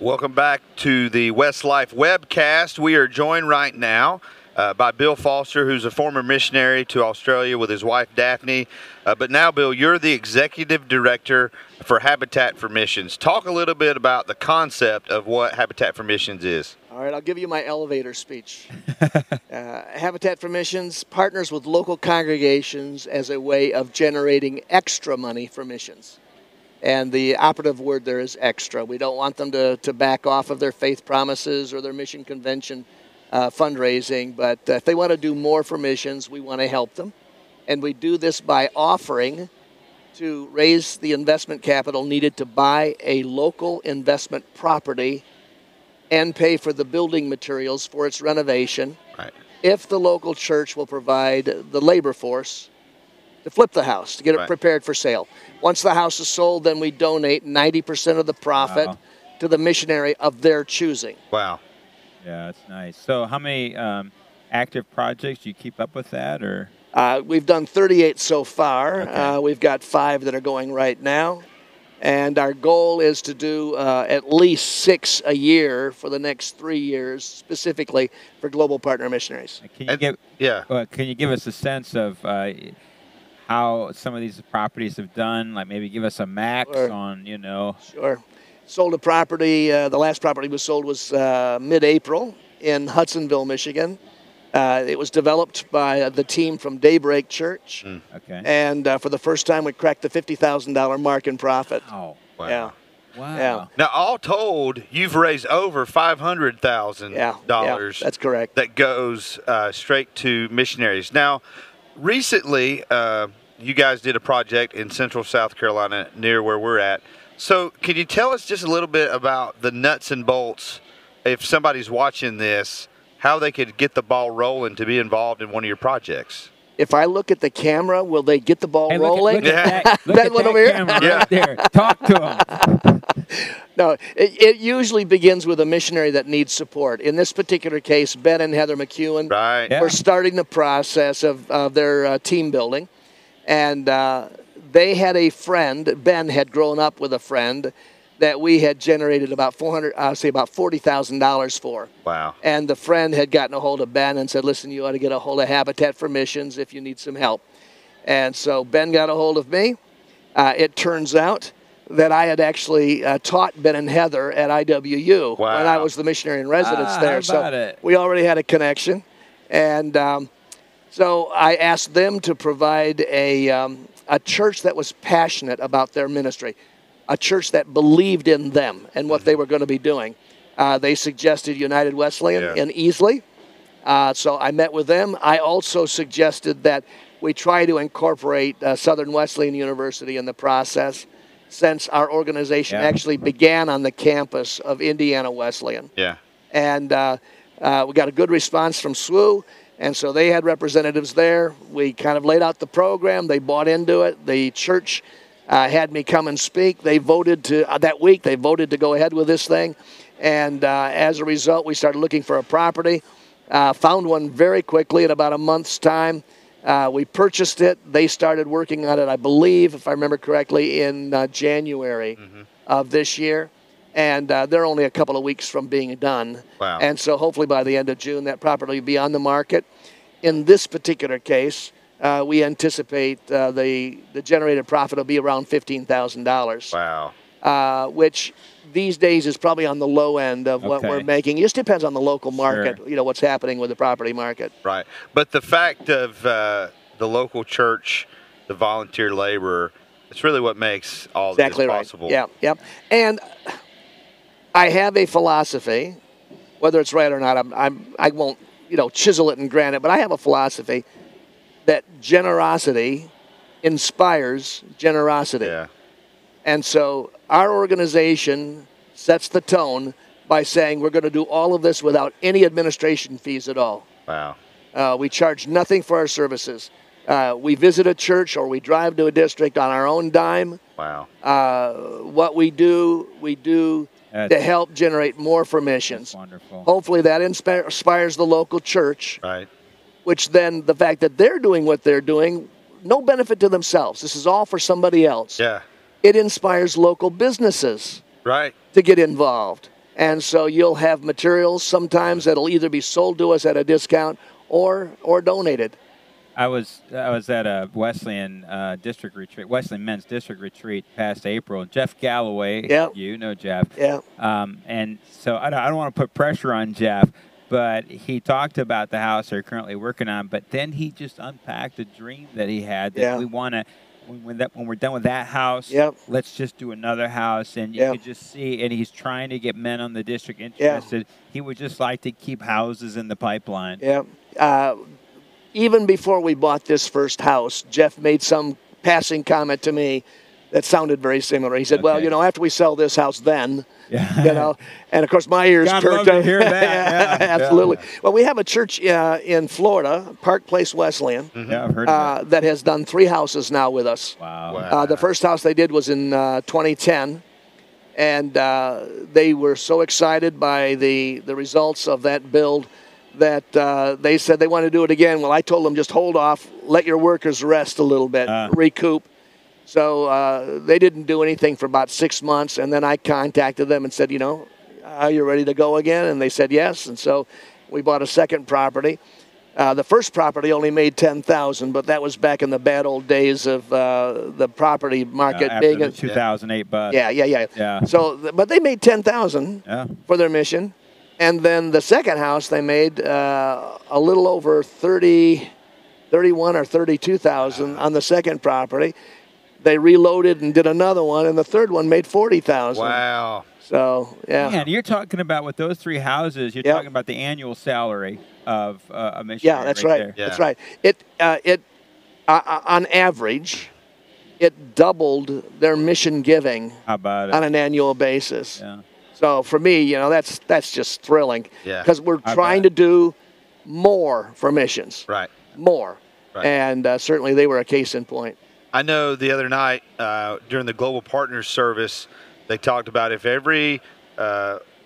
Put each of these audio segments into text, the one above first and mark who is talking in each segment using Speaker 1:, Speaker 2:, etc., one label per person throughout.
Speaker 1: Welcome back to the WesLife Webcast. We are joined right now by Bill Foster, who's a former missionary to Australia with his wife, Daphne. But now, Bill, you're the Executive Director for Habitat for Missions. Talk a little bit about the concept of what Habitat for Missions is.
Speaker 2: All right, I'll give you my elevator speech. Habitat for Missions partners with local congregations as a way of generating extra money for missions. And the operative word there is extra. We don't want them to back off of their faith promises or their mission convention fundraising, but if they want to do more for missions, we want to help them. And we do this by offering to raise the investment capital needed to buy a local investment property and pay for the building materials for its renovation,
Speaker 1: Right.
Speaker 2: if the local church will provide the labor force to flip the house, to get it
Speaker 1: Right.
Speaker 2: prepared for sale. Once the house is sold, then we donate 90% of the profit to the missionary of their choosing.
Speaker 1: Wow.
Speaker 3: Yeah, that's nice. So how many active projects do you keep up with that? Or
Speaker 2: We've done 38 so far.
Speaker 3: Okay.
Speaker 2: We've got 5 that are going right now. And our goal is to do at least 6 a year for the next 3 years, specifically for global partner missionaries.
Speaker 3: can you give us a sense of how some of these properties have done? Like maybe give us a max
Speaker 2: Sure.
Speaker 3: on,
Speaker 2: Sure. Sold a property, the last property was sold was mid-April in Hudsonville, Michigan. It was developed by the team from Daybreak Church.
Speaker 3: Okay.
Speaker 2: And for the first time, we cracked the $50,000 mark in profit.
Speaker 3: Wow.
Speaker 1: Wow.
Speaker 2: Yeah.
Speaker 3: Wow.
Speaker 2: Yeah.
Speaker 1: Now, all told, you've raised over $500,000
Speaker 2: Yeah, that's correct.
Speaker 1: that goes straight to missionaries. Now, recently, you guys did a project in central South Carolina near where we're at. So can you tell us just a little bit about the nuts and bolts, if somebody's watching this, how they could get the ball rolling to be involved in one of your projects?
Speaker 2: If I look at the camera, will they get the ball
Speaker 3: Hey,
Speaker 2: rolling?
Speaker 3: Look at that, look
Speaker 2: That
Speaker 3: at
Speaker 2: one
Speaker 3: that
Speaker 2: over here?
Speaker 3: camera
Speaker 1: Yeah.
Speaker 3: right there. Talk to them.
Speaker 2: No, it usually begins with a missionary that needs support. In this particular case, Ben and Heather McEwen
Speaker 1: Right.
Speaker 3: Yeah.
Speaker 2: were starting the process of their team building. And they had a friend, Ben had grown up with a friend that we had generated about $40,000 for.
Speaker 1: Wow.
Speaker 2: And the friend had gotten a hold of Ben and said, listen, you ought to get a hold of Habitat for Missions if you need some help. And so Ben got a hold of me. It turns out that I had actually taught Ben and Heather at IWU
Speaker 1: Wow.
Speaker 2: when I was the missionary in residence there.
Speaker 3: how about
Speaker 2: So
Speaker 3: it?
Speaker 2: we already had a connection. And so I asked them to provide a church that was passionate about their ministry, a church that believed in them and what they were going to be doing. They suggested United Wesleyan in Easley. So I met with them. I also suggested that we try to incorporate Southern Wesleyan University in the process, since our organization actually began on the campus of Indiana Wesleyan.
Speaker 1: Yeah.
Speaker 2: And we got a good response from SWU, and so they had representatives there. We kind of laid out the program. They bought into it. The church had me come and speak. They voted to, that week, they voted to go ahead with this thing. And as a result, we started looking for a property, found one very quickly in about a month's time. We purchased it. They started working on it, I believe, if I remember correctly, in January of this year. And they're only a couple of weeks from being done.
Speaker 1: Wow.
Speaker 2: And so hopefully by the end of June, that property will be on the market. In this particular case, we anticipate the generated profit will be around $15,000.
Speaker 1: Wow.
Speaker 2: Which these days is probably on the low end of what
Speaker 3: Okay.
Speaker 2: we're making. It just depends on the local market,
Speaker 3: Sure.
Speaker 2: what's happening with the property market.
Speaker 1: Right. But the fact of the local church, the volunteer labor, it's really what makes all
Speaker 2: Exactly
Speaker 1: this
Speaker 2: right.
Speaker 1: possible.
Speaker 2: Yeah, yep. And I have a philosophy, whether it's right or not, I won't chisel it and grant it, but I have a philosophy that generosity inspires generosity.
Speaker 1: Yeah.
Speaker 2: And so our organization sets the tone by saying we're going to do all of this without any administration fees at all.
Speaker 1: Wow.
Speaker 2: We charge nothing for our services. We visit a church or we drive to a district on our own dime.
Speaker 1: Wow.
Speaker 2: What we do to help generate more for missions.
Speaker 3: That's wonderful.
Speaker 2: Hopefully that inspires the local church,
Speaker 1: Right.
Speaker 2: which then the fact that they're doing what they're doing, no benefit to themselves. This is all for somebody else.
Speaker 1: Yeah.
Speaker 2: It inspires local businesses
Speaker 1: Right.
Speaker 2: to get involved. And so you'll have materials sometimes that'll either be sold to us at a discount or donated.
Speaker 3: I was at a Wesleyan district retreat, Wesleyan men's district retreat past April. Jeff Galloway,
Speaker 2: Yep.
Speaker 3: you know Jeff.
Speaker 2: Yeah.
Speaker 3: And so I don't want to put pressure on Jeff, but he talked about the house they're currently working on. But then he just unpacked a dream that he had that we want to. When we're done with that house,
Speaker 2: Yep.
Speaker 3: let's just do another house. And you could just see, and he's trying to get men on the district interested. He would just like to keep houses in the pipeline.
Speaker 2: Yeah. Even before we bought this first house, Jeff made some passing comment to me that sounded very similar. He said, well, after we sell this house then, and of course my ears
Speaker 3: God
Speaker 2: perked
Speaker 3: love to
Speaker 2: up.
Speaker 3: hear that. Yeah,
Speaker 2: Absolutely. Well, we have a church in Florida, Park Place Wesleyan,
Speaker 3: Yeah, I've heard of
Speaker 2: that has done 3 houses now with us.
Speaker 3: Wow.
Speaker 2: The first house they did was in 2010, and they were so excited by the results of that build that they said they want to do it again. Well, I told them just hold off, let your workers rest a little bit, recoup. So they didn't do anything for about 6 months, and then I contacted them and said, are you ready to go again? And they said yes, and so we bought a second property. The first property only made $10,000, but that was back in the bad old days of the property market
Speaker 3: after
Speaker 2: being
Speaker 3: the 2008 bust.
Speaker 2: Yeah. So, but they made $10,000 for their mission. And then the second house they made a little over 31 or 32,000 on the second property. They reloaded and did another one, and the third one made 40,000.
Speaker 1: Wow.
Speaker 2: So
Speaker 3: Man, you're talking about with those 3 houses. You're talking about the annual salary of a missionary.
Speaker 2: Yeah, that's right.
Speaker 3: There.
Speaker 2: That's right. It on average, it doubled their mission giving
Speaker 3: How about it?
Speaker 2: on an annual basis.
Speaker 3: Yeah.
Speaker 2: So for me, that's just thrilling.
Speaker 1: Yeah.
Speaker 2: Because we're trying to do more for missions.
Speaker 1: Right.
Speaker 2: More.
Speaker 1: Right.
Speaker 2: And certainly they were a case in point.
Speaker 1: I know the other night during the Global Partners service, they talked about if every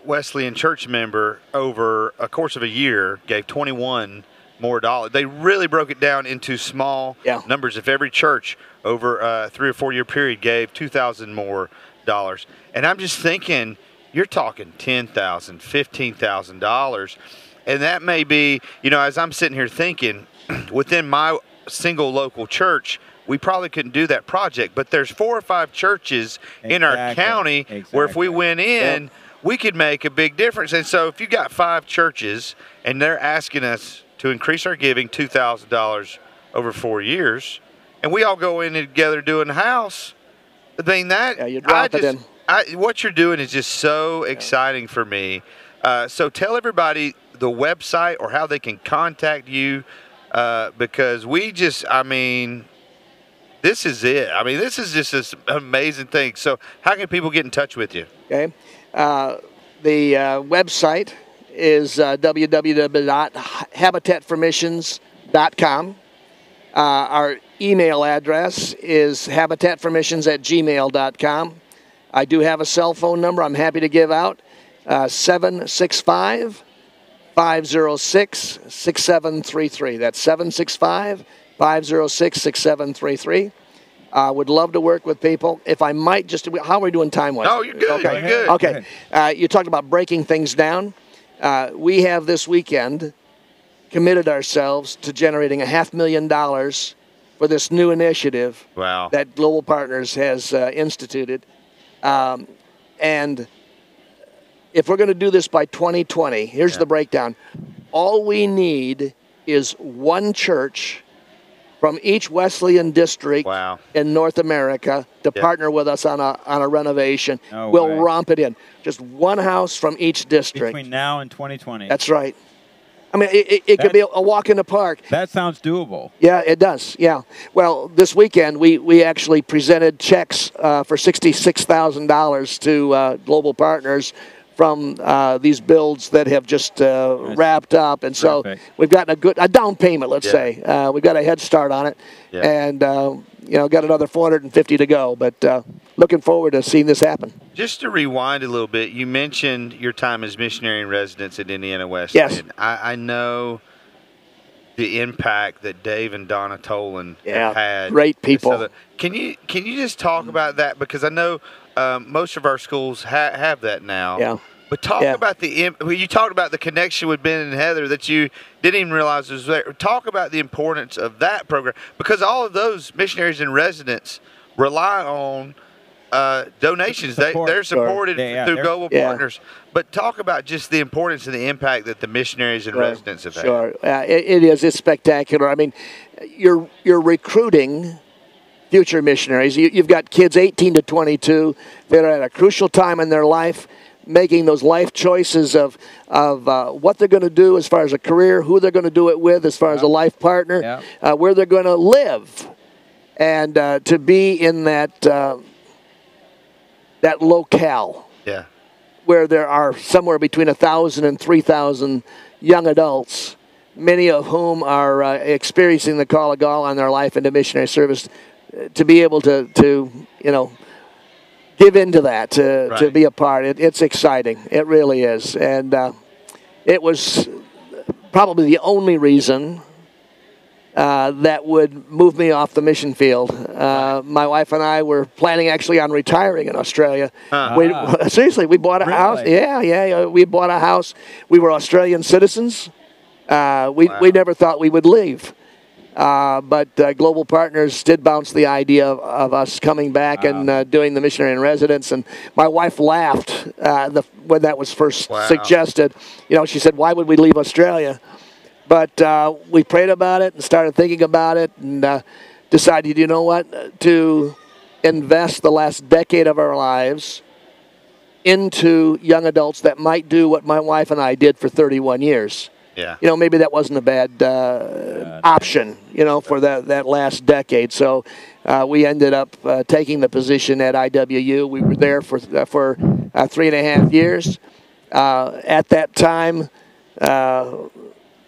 Speaker 1: Wesleyan church member over a course of a year gave 21 more dollars. They really broke it down into small numbers. If every church over a 3 or 4 year period gave $2,000 more dollars, and I'm just thinking, you're talking $10,000, $15,000, and that may be, as I'm sitting here thinking, within my single local church, we probably couldn't do that project. But there's 4 or 5 churches in our county where if we went in, we could make a big difference. And so if you got 5 churches and they're asking us to increase our giving $2,000 over 4 years, and we all go in together doing the house, I mean,
Speaker 2: you drop it in.
Speaker 1: What you're doing is just so exciting for me. So tell everybody the website or how they can contact you, because this is it. I mean, this is just this amazing thing. So how can people get in touch with you?
Speaker 2: Okay. The website is www.habitatformissions.com. Our email address is habitatformissions@gmail.com. I do have a cell phone number I'm happy to give out, 765-506-6733. That's 765-506-6733. Would love to work with people. If I might just, how are we doing time-wise?
Speaker 1: No, you're good.
Speaker 2: Okay.
Speaker 1: You're good.
Speaker 2: Okay. You talked about breaking things down. We have this weekend committed ourselves to generating $500,000 for this new initiative that Global Partners has instituted. And if we're going to do this by 2020, here's the breakdown. All we need is one church from each Wesleyan district in North America to partner with us on a renovation. We'll romp it in. Just one house from each district.
Speaker 3: Between now and 2020.
Speaker 2: That's right. I mean, it could be a walk in the park.
Speaker 3: That sounds doable.
Speaker 2: Yeah, it does. Yeah. Well, this weekend we actually presented checks for $66,000 to Global Partners from these builds that have just wrapped up, and so we've gotten a down payment. Let's say we've got a head start on it, and got another 450 to go. But looking forward to seeing this happen.
Speaker 1: Just to rewind a little bit, you mentioned your time as missionary in residence at Indiana Wesleyan.
Speaker 2: Yes.
Speaker 1: I know the impact that Dave and Donna Tolan have had.
Speaker 2: Great people.
Speaker 1: Can you just talk about that? Because I know most of our schools have that now.
Speaker 2: Yeah.
Speaker 1: But talk about you talked about the connection with Ben and Heather that you didn't even realize was there. Talk about the importance of that program, because all of those missionaries in residence rely on donations. They're supported through Global Partners. But talk about just the importance and the impact that the missionaries in residence have had.
Speaker 2: Sure, it is. It's spectacular. I mean, you're recruiting future missionaries. You've got kids 18 to 22 that are at a crucial time in their life, making those life choices of what they're going to do as far as a career, who they're going to do it with as far as a life partner, where they're going to live, and to be in that locale where there are somewhere between 1,000 and 3,000 young adults, many of whom are experiencing the call of God on their life into missionary service, to be able to give into that, to be a part. It's exciting. It really is. And it was probably the only reason that would move me off the mission field. My wife and I were planning actually on retiring in Australia. Seriously, we bought a house. Yeah. We bought a house. We were Australian citizens. We never thought we would leave. But Global Partners did bounce the idea of us coming back and doing the missionary in residence. And my wife laughed when that was first suggested. She said, "Why would we leave Australia?" But we prayed about it and started thinking about it and decided, you know what, to invest the last decade of our lives into young adults that might do what my wife and I did for 31 years.
Speaker 1: Yeah.
Speaker 2: Maybe that wasn't a bad option, for that last decade. So we ended up taking the position at IWU. We were there for 3.5 years. At that time,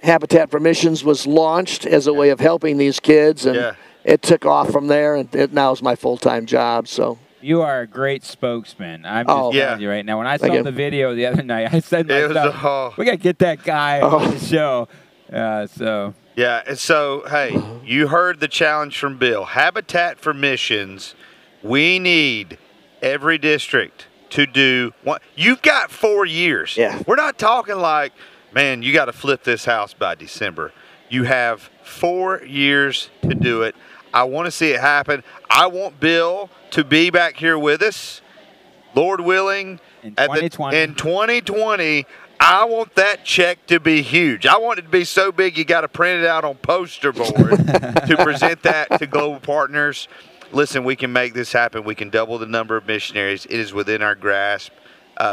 Speaker 2: Habitat for Missions was launched as a way of helping these kids, and it took off from there, and it now is my full-time job. So.
Speaker 3: You are a great spokesman. I'm just telling you right now. When I saw the video the other night, I said to myself, we got to get that guy on the show.
Speaker 1: Yeah, and so, hey, you heard the challenge from Bill. Habitat for Missions, we need every district to do one. You've got 4 years.
Speaker 2: Yeah.
Speaker 1: We're not talking like, man, you got to flip this house by December. You have 4 years to do it. I want to see it happen. I want Bill to be back here with us, Lord willing,
Speaker 3: in 2020.
Speaker 1: In 2020. I want that check to be huge. I want it to be so big you got to print it out on poster board to present that to Global Partners. Listen, we can make this happen. We can double the number of missionaries. It is within our grasp.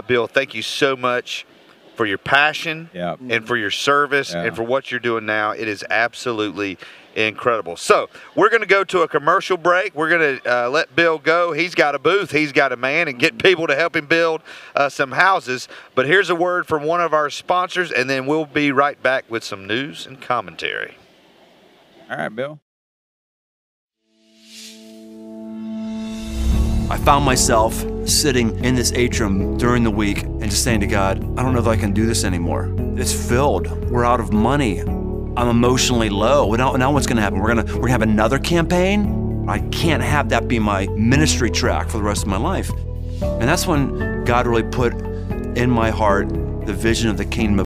Speaker 1: Bill, thank you so much for your passion and for your service and for what you're doing now. It is absolutely incredible. So we're going to go to a commercial break. We're going to let Bill go. He's got a booth. He's got a man, and get people to help him build some houses. But here's a word from one of our sponsors, and then we'll be right back with some news and commentary.
Speaker 3: All right, Bill.
Speaker 4: I found myself sitting in this atrium during the week and just saying to God, I don't know if I can do this anymore. It's filled. We're out of money. I'm emotionally low. Now what's going to happen? We're gonna have another campaign? I can't have that be my ministry track for the rest of my life. And that's when God really put in my heart the vision of the kingdom of